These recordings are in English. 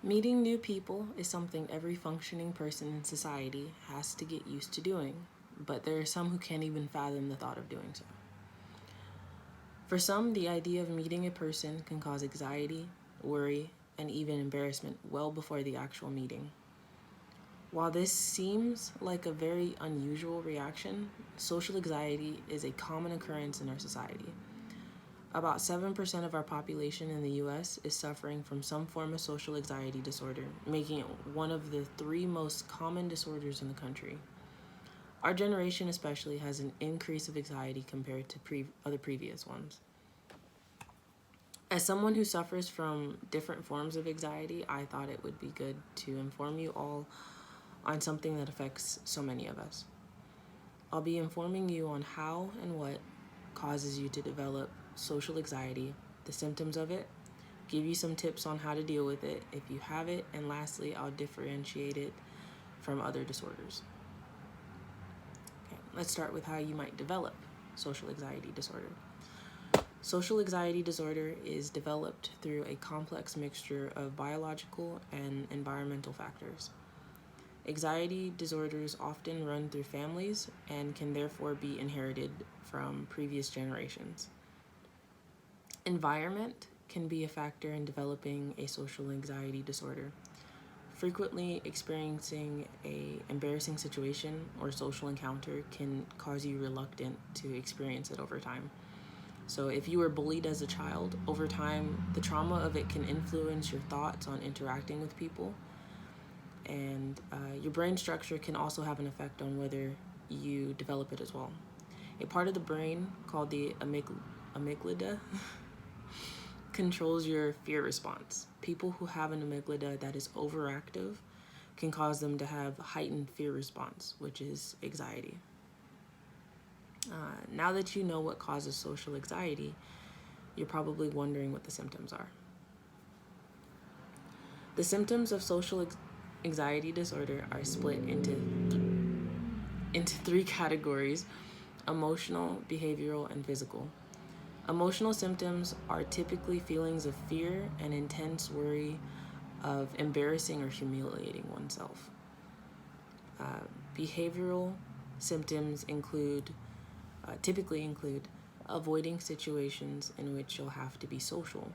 Meeting new people is something every functioning person in society has to get used to doing, but there are some who can't even fathom the thought of doing so. For some, the idea of meeting a person can cause anxiety, worry, and even embarrassment well before the actual meeting. While this seems like a very unusual reaction, social anxiety is a common occurrence in our society. About 7% of our population in the US is suffering from some form of social anxiety disorder, making it one of the three most common disorders in the country. Our generation, especially, has an increase of anxiety compared to other previous ones. As someone who suffers from different forms of anxiety, I thought it would be good to inform you all on something that affects so many of us. I'll be informing you on how and what causes you to develop social anxiety, the symptoms of it, give you some tips on how to deal with it if you have it, and lastly, I'll differentiate it from other disorders. Okay, let's start with how you might develop social anxiety disorder. Social anxiety disorder is developed through a complex mixture of biological and environmental factors. Anxiety disorders often run through families and can therefore be inherited from previous generations. Environment can be a factor in developing a social anxiety disorder. Frequently experiencing an embarrassing situation or social encounter can cause you reluctant to experience it over time. So if you were bullied as a child, over time, the trauma of it can influence your thoughts on interacting with people. And your brain structure can also have an effect on whether you develop it as well. A part of the brain called the amygdala controls your fear response. People who have an amygdala that is overactive can cause them to have heightened fear response, which is anxiety. Now that you know what causes social anxiety, you're probably wondering what the symptoms are. The symptoms of social anxiety disorder are split into three categories: emotional, behavioral, and physical. Emotional symptoms are typically feelings of fear and intense worry of embarrassing or humiliating oneself. Behavioral symptoms typically include avoiding situations in which you'll have to be social.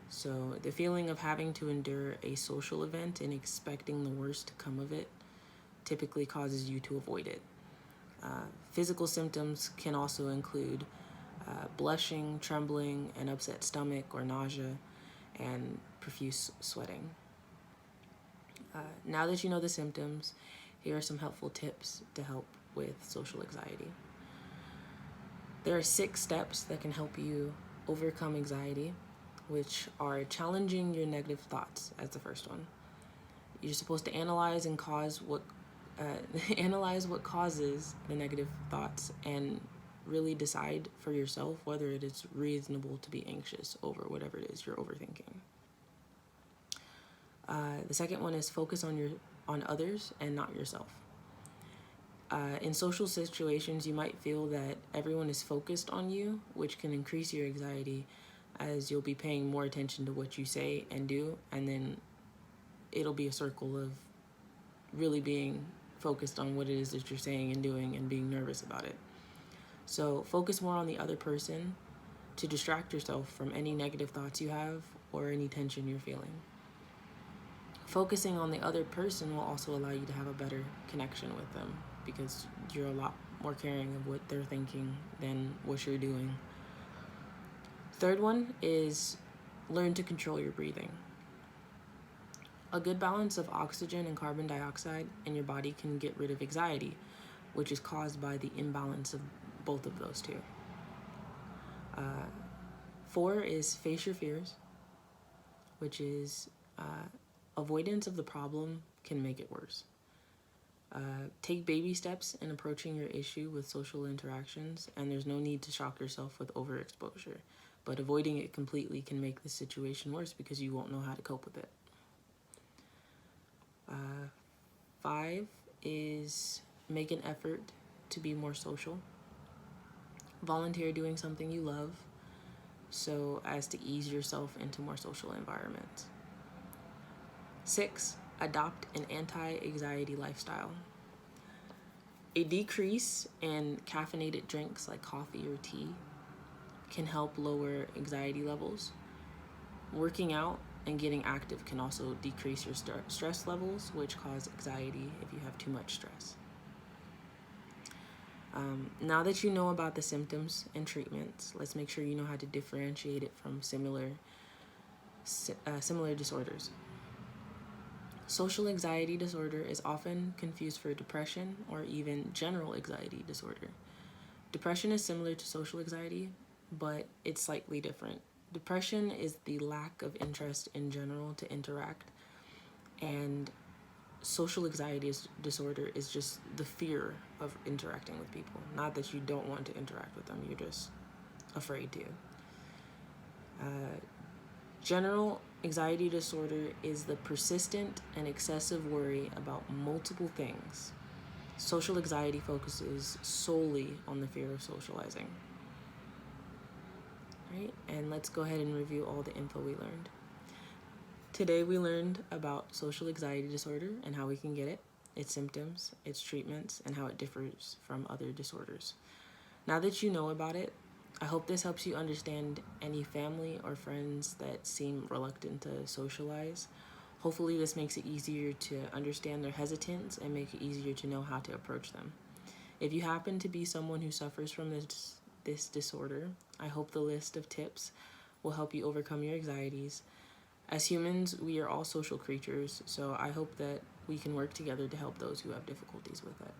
So the feeling of having to endure a social event and expecting the worst to come of it typically causes you to avoid it. Physical symptoms can also include blushing, trembling, an upset stomach or nausea, and profuse sweating. Now that you know the symptoms, here are some helpful tips to help with social anxiety. There are 6 steps that can help you overcome anxiety, which are challenging your negative thoughts as the first one. You're supposed to analyze analyze what causes the negative thoughts and really decide for yourself whether it is reasonable to be anxious over whatever it is you're overthinking. The second one is focus on others and not yourself. In social situations, you might feel that everyone is focused on you, which can increase your anxiety as you'll be paying more attention to what you say and do, and then it'll be a circle of really being focused on what it is that you're saying and doing and being nervous about it. So focus more on the other person to distract yourself from any negative thoughts you have or any tension you're feeling. Focusing on the other person will also allow you to have a better connection with them because you're a lot more caring of what they're thinking than what you're doing. Third one is learn to control your breathing. A good balance of oxygen and carbon dioxide in your body can get rid of anxiety, which is caused by the imbalance of both of those two. 4 is face your fears, which is avoidance of the problem can make it worse. Take baby steps in approaching your issue with social interactions, and there's no need to shock yourself with overexposure. But avoiding it completely can make the situation worse because you won't know how to cope with it. 5 is make an effort to be more social. Volunteer doing something you love so as to ease yourself into more social environments. 6, adopt an anti-anxiety lifestyle. A decrease in caffeinated drinks like coffee or tea can help lower anxiety levels. Working out and getting active can also decrease your stress levels, which cause anxiety if you have too much stress. Now that you know about the symptoms and treatments, let's make sure you know how to differentiate it from similar disorders. Social anxiety disorder is often confused for depression or even general anxiety disorder. Depression is similar to social anxiety, but it's slightly different. Depression is the lack of interest in general to interact, and social anxiety disorder is just the fear of interacting with people. Not that you don't want to interact with them, you're just afraid to. General anxiety disorder is the persistent and excessive worry about multiple things. Social anxiety focuses solely on the fear of socializing. Right? And let's go ahead and review all the info we learned. Today we learned about social anxiety disorder and how we can get it, its symptoms, its treatments, and how it differs from other disorders. Now that you know about it, I hope this helps you understand any family or friends that seem reluctant to socialize. Hopefully this makes it easier to understand their hesitance and make it easier to know how to approach them. If you happen to be someone who suffers from this disorder, I hope the list of tips will help you overcome your anxieties. As humans, we are all social creatures, so I hope that we can work together to help those who have difficulties with it.